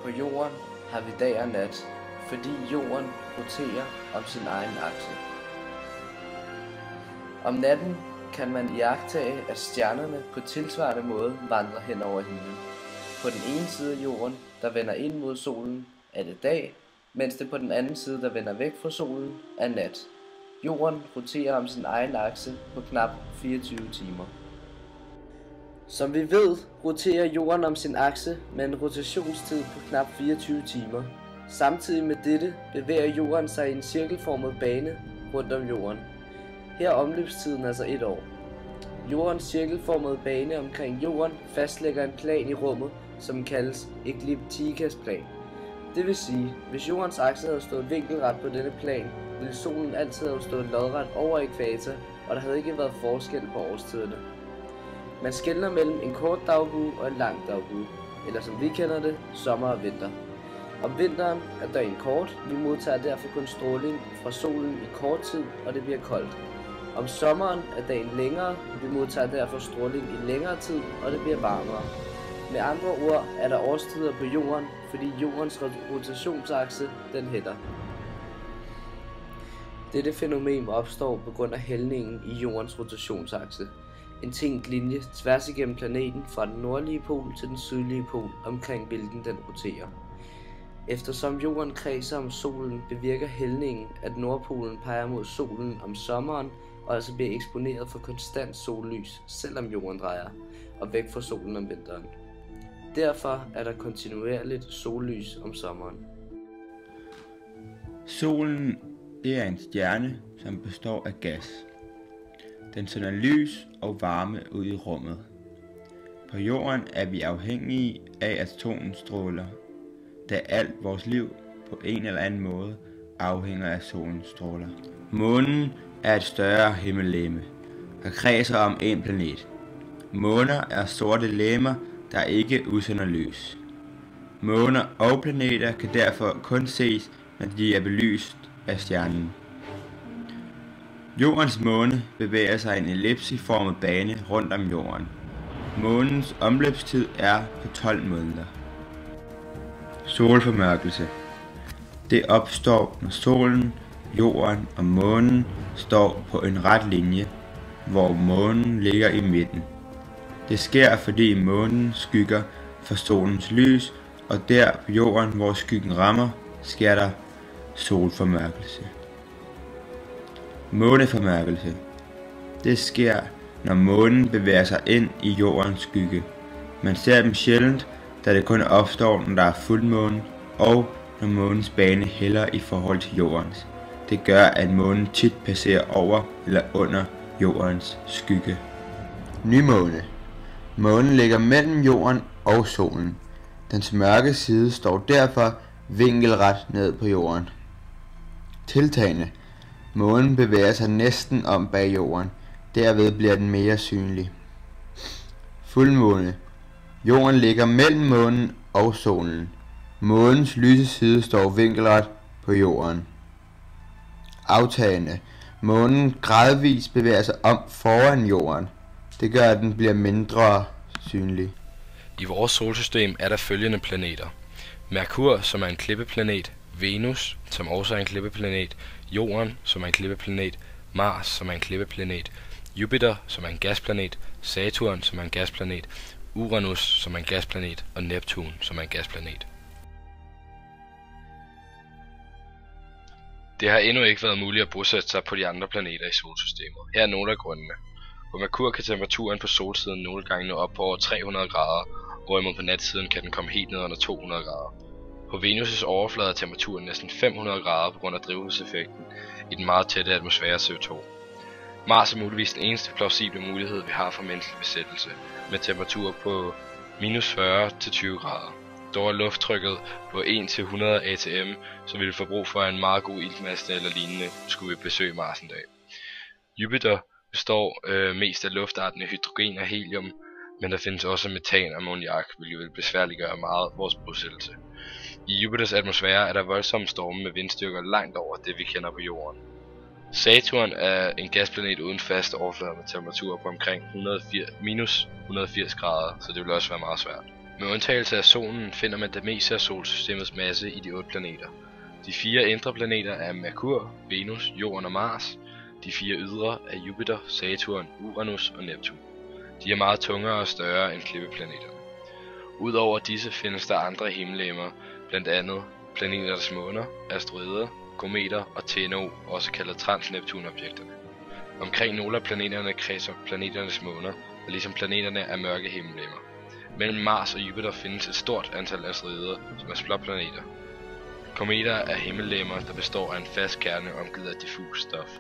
På jorden har vi dag og nat, fordi jorden roterer om sin egen akse. Om natten kan man iagttage, at stjernerne på tilsvarende måde vandrer hen over himlen. På den ene side af jorden, der vender ind mod solen, er det dag, mens det på den anden side, der vender væk fra solen, er nat. Jorden roterer om sin egen akse på knap 24 timer. Som vi ved, roterer jorden om sin akse med en rotationstid på knap 24 timer. Samtidig med dette bevæger jorden sig i en cirkelformet bane rundt om jorden. Her er omløbstiden altså 1 år. Jordens cirkelformede bane omkring jorden fastlægger en plan i rummet, som kaldes ekliptikas plan. Det vil sige, hvis jordens akse havde stået vinkelret på denne plan, ville solen altid have stået lodret over ækvator, og der havde ikke været forskel på årstiderne. Man skelner mellem en kort dagbue og en lang dagbue, eller som vi kender det, sommer og vinter. Om vinteren er dagen kort, vi modtager derfor kun stråling fra solen i kort tid, og det bliver koldt. Om sommeren er dagen længere, vi modtager derfor stråling i længere tid, og det bliver varmere. Med andre ord er der årstider på jorden, fordi jordens rotationsakse den hætter. Dette fænomen opstår på grund af hældningen i jordens rotationsakse. En tænkt linje tværs igennem planeten fra den nordlige pol til den sydlige pol, omkring hvilken den roterer. Eftersom jorden kredser om solen, bevirker hældningen, at nordpolen peger mod solen om sommeren, og altså bliver eksponeret for konstant sollys, selvom jorden drejer, og væk fra solen om vinteren. Derfor er der kontinuerligt sollys om sommeren. Solen er en stjerne, som består af gas. Den sender lys og varme ud i rummet. På jorden er vi afhængige af atomstråler, da alt vores liv på en eller anden måde afhænger af solens stråler. Månen er et større himmellegeme, der kredser om en planet. Måner er sorte legemer, der ikke udsender lys. Måner og planeter kan derfor kun ses, når de er belyst af stjernen. Jordens måne bevæger sig i en ellipseformet bane rundt om jorden. Månens omløbstid er på 12 måneder. Solformørkelse. Det opstår, når solen, jorden og månen står på en ret linje, hvor månen ligger i midten. Det sker, fordi månen skygger for solens lys, og der på jorden, hvor skyggen rammer, sker der solformørkelse. Måneformørkelse. Det sker, når månen bevæger sig ind i jordens skygge. Man ser dem sjældent, da det kun opstår, når der er fuldmåne, og når månens bane hælder i forhold til jordens. Det gør, at månen tit passerer over eller under jordens skygge. Nymåne. Månen ligger mellem jorden og solen. Dens mørke side står derfor vinkelret ned på jorden. Tiltagende. Månen bevæger sig næsten om bag jorden. Derved bliver den mere synlig. Fuldmåne. Jorden ligger mellem månen og solen. Månens lyse side står vinkelret på jorden. Aftagende. Månen gradvist bevæger sig om foran jorden. Det gør, at den bliver mindre synlig. I vores solsystem er der følgende planeter. Merkur, som er en klippeplanet, Venus, som også er en klippeplanet, Jorden, som er en klippeplanet, Mars, som er en klippeplanet, Jupiter, som er en gasplanet, Saturn, som er en gasplanet, Uranus, som er en gasplanet, og Neptun, som er en gasplanet. Det har endnu ikke været muligt at bosætte sig på de andre planeter i solsystemet. Her er nogle af grundene. På Merkur kan temperaturen på solsiden nogle gange nå op på over 300 grader, hvorimod på natsiden kan den komme helt ned under 200 grader. På Venus' overflade er temperaturen næsten 500 grader på grund af drivhuseffekten i den meget tætte atmosfære CO2. Mars er muligvis den eneste plausible mulighed, vi har for menneskelig besættelse, med temperaturer på minus 40 til 20 grader. Dog er lufttrykket på 1-100 atm, så vi vil få brug for en meget god iltmasse eller lignende, skulle vi besøge Mars en dag. Jupiter består mest af luftartene hydrogen og helium, men der findes også metan og ammoniak, hvilket vil besværliggøre meget vores bosættelse. I Jupiters atmosfære er der voldsomme storme med vindstyrker langt over det, vi kender på jorden. Saturn er en gasplanet uden fast overflade med temperaturer på omkring minus 180 grader, så det vil også være meget svært. Med undtagelse af solen finder man det meste af solsystemets masse i de 8 planeter. De 4 indre planeter er Merkur, Venus, Jorden og Mars. De 4 ydre er Jupiter, Saturn, Uranus og Neptun. De er meget tungere og større end klippeplaneterne. Udover disse findes der andre himmellegemer, blandt andet planeternes måner, asteroider, kometer og TNO, også kaldet transneptunobjekterne. Omkring nogle af planeterne kredser planeternes måner, og ligesom planeterne er mørke himmellegemer. Mellem Mars og Jupiter findes et stort antal asteroider, som er splotplaneter. Kometer er himmellegemer, der består af en fast kerne omgivet af diffus stof.